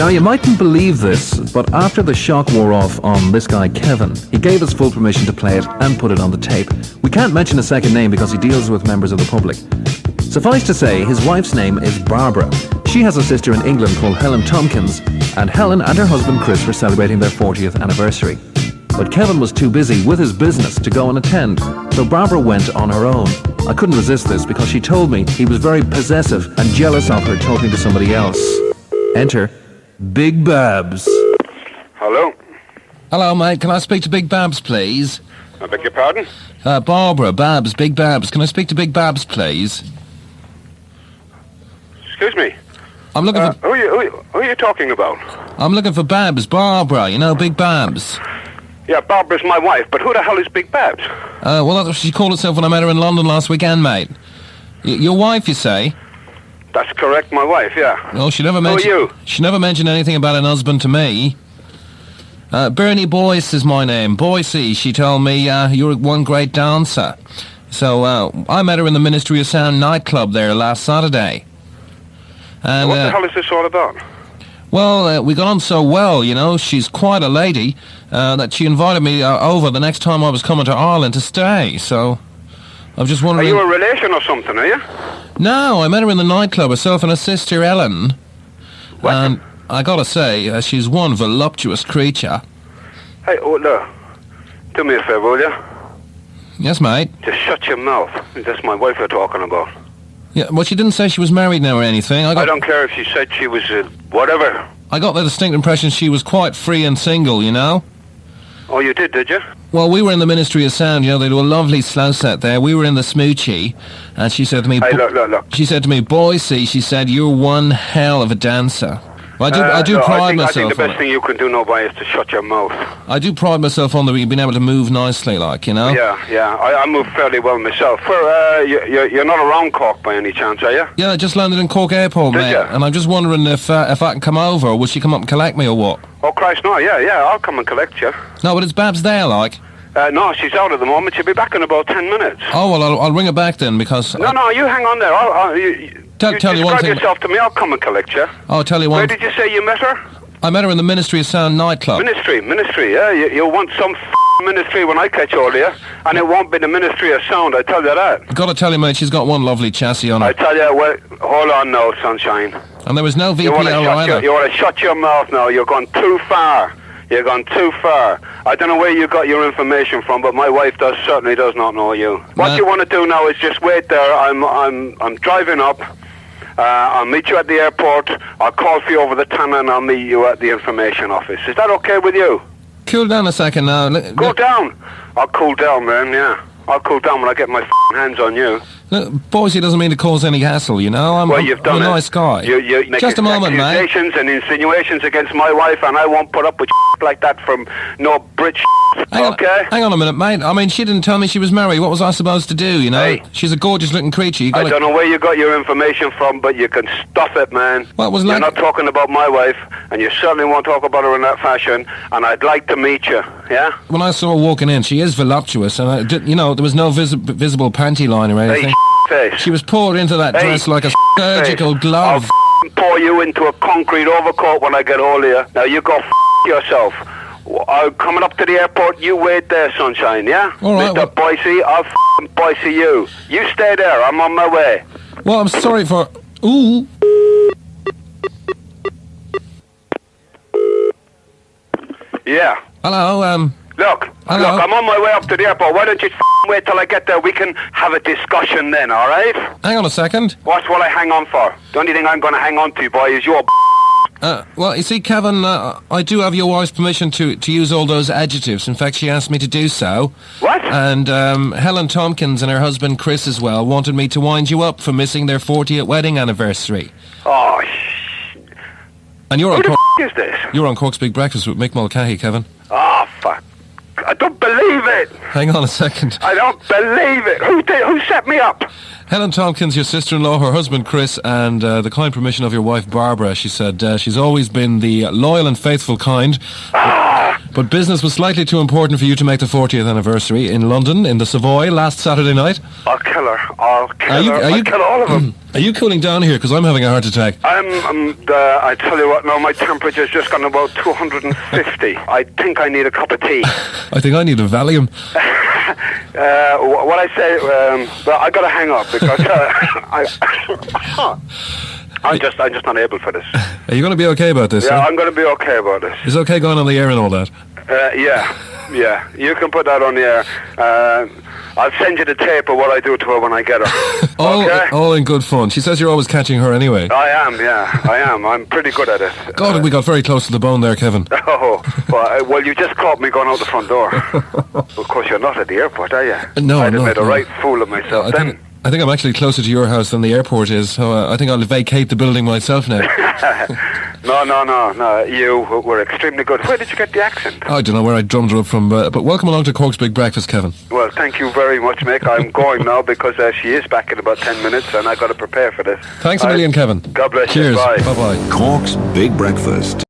Now, you mightn't believe this, but after the shock wore off on this guy Kevin, he gave us full permission to play it and put it on the tape. We can't mention a second name because he deals with members of the public. Suffice to say, his wife's name is Barbara. She has a sister in England called Helen Tompkins, and Helen and her husband Chris were celebrating their 40th anniversary. But Kevin was too busy with his business to go and attend, so Barbara went on her own. I couldn't resist this because she told me he was very possessive and jealous of her talking to somebody else. Enter Big Babs. Hello? Hello, mate. Can I speak to Big Babs, please? I beg your pardon? Barbara, Babs, Big Babs. Can I speak to Big Babs, please? Excuse me? I'm looking for... Who are you talking about? I'm looking for Babs, Barbara, you know, Big Babs. Yeah, Barbara's my wife, but who the hell is Big Babs? Well, that's what she called herself when I met her in London last weekend, mate. Your wife, you say? That's correct, my wife, yeah. No, she never mentioned... Who are you? She never mentioned anything about an husband to me. Bernie Boyce is my name. Boycey, she told me you're one great dancer. So, I met her in the Ministry of Sound nightclub there last Saturday. And, what the hell is this all about? Well, we got on so well, you know. She's quite a lady, that she invited me over the next time I was coming to Ireland to stay, so... I'm just wondering... Are you a relation or something, are you? No, I met her in the nightclub, herself and her sister Ellen. What? And I gotta say, she's one voluptuous creature. Hey, look. Do me a favour, will you? Yes, mate. Just shut your mouth. That's my wife you're talking about. Yeah, well, she didn't say she was married now or anything. I don't care if she said she was, whatever. I got the distinct impression she was quite free and single, you know? Oh, you did you? Well, we were in the Ministry of Sound, you know, they do a lovely slow set there. We were in the Smoochie, and she said to me... Hey, look. She said to me, Boycey, she said, you're one hell of a dancer. Well, I do pride myself on it. I think the best thing you can do now, boy, is to shut your mouth. I do pride myself on being able to move nicely, like, you know? Yeah. I move fairly well myself. You're not around Cork by any chance, are you? Yeah, I just landed in Cork Airport, mate. And I'm just wondering if I can come over, or will she come up and collect me, or what? Oh, Christ, no, yeah, I'll come and collect you. No, but it's Babs there, like. No, she's out at the moment. She'll be back in about 10 minutes. Oh, well, I'll ring her back then, because... No, you hang on there. Tell you one thing. Describe yourself to me, I'll come and collect you. I'll tell you one... Where did you say you met her? I met her in the Ministry of Sound nightclub. Ministry, yeah. You'll want some ministry when I catch hold of you, and it won't be the Ministry of Sound, I tell you that. I've got to tell you, mate, she's got one lovely chassis on her. I tell you, well, hold on now, sunshine. And there was no VPL either. You want to shut your mouth now, you're going too far. You're gone too far. I don't know where you got your information from, but my wife certainly does not know you. What you want to do now is just wait there. I'm driving up. I'll meet you at the airport. I'll call for you over the tunnel, and I'll meet you at the information office. Is that okay with you? Cool down a second now. Cool down. I'll cool down, man. Yeah. I'll cool down when I get my hands on you. Look, Boise doesn't mean to cause any hassle, you know. I'm a nice guy. You make just a moment, mate. Accusations and insinuations against my wife, and I won't put up with like that from no Brit. Hang on a minute, mate. I mean, she didn't tell me she was married. What was I supposed to do, you know? Hey. She's a gorgeous-looking creature. I don't know where you got your information from, but you can stuff it, man. Well, You're not talking about my wife, and you certainly won't talk about her in that fashion, and I'd like to meet you, yeah? When I saw her walking in, she is voluptuous, and, there was no visible panty line or anything. Face. She was poured into that dress like a surgical glove. I'll pour you into a concrete overcoat when I get hold of you. Now you go yourself. I'm coming up to the airport. You wait there, sunshine, yeah? All right, Mr. Boise, I'll Boise you. You stay there. I'm on my way. Well, I'm sorry for... Ooh. Yeah. Hello, Look, I'm on my way up to the airport. Why don't you wait till I get there? We can have a discussion then, all right? Hang on a second. What will I hang on for? The only thing I'm going to hang on to, boy, is your well, you see, Kevin, I do have your wife's permission to use all those adjectives. In fact, she asked me to do so. What? And Helen Tompkins and her husband Chris as well wanted me to wind you up for missing their 40th wedding anniversary. Oh, And you're Who on the Cork. Is this? You're on Cork's Big Breakfast with Mick Mulcahy, Kevin. Oh, fuck. I don't believe it. Hang on a second. I don't believe it. Who set me up? Helen Tompkins, your sister-in-law, her husband Chris, and the kind permission of your wife Barbara. She said she's always been the loyal and faithful kind. Ah, But business was slightly too important for you to make the 40th anniversary in London, in the Savoy, last Saturday night. I'll kill her. I'll kill all of them. Are you cooling down here? Because I'm having a heart attack. I tell you what, now my temperature's just gone about 250. I think I need a cup of tea. I think I need a Valium. What I say, well, I got to hang up because I'm just not able for this. Are you going to be okay about this? Yeah, huh? I'm going to be okay about this. Is it okay going on the air and all that? Yeah. You can put that on the air. I'll send you the tape of what I do to her when I get her. All in good fun. She says you're always catching her anyway. I am, yeah. I am. I'm pretty good at it. God, we got very close to the bone there, Kevin. Oh, well, you just caught me going out the front door. Of course, you're not at the airport, are you? No, I'd have made a no. right fool of myself then. I think I'm actually closer to your house than the airport is, so I think I'll vacate the building myself now. No. You were extremely good. Where did you get the accent? I don't know where I drummed her up from, but welcome along to Cork's Big Breakfast, Kevin. Well, thank you very much, Mick. I'm going now because she is back in about 10 minutes and I've got to prepare for this. Thanks a million, Kevin. God bless Cheers. you. Bye. Bye-bye. Cork's Big Breakfast.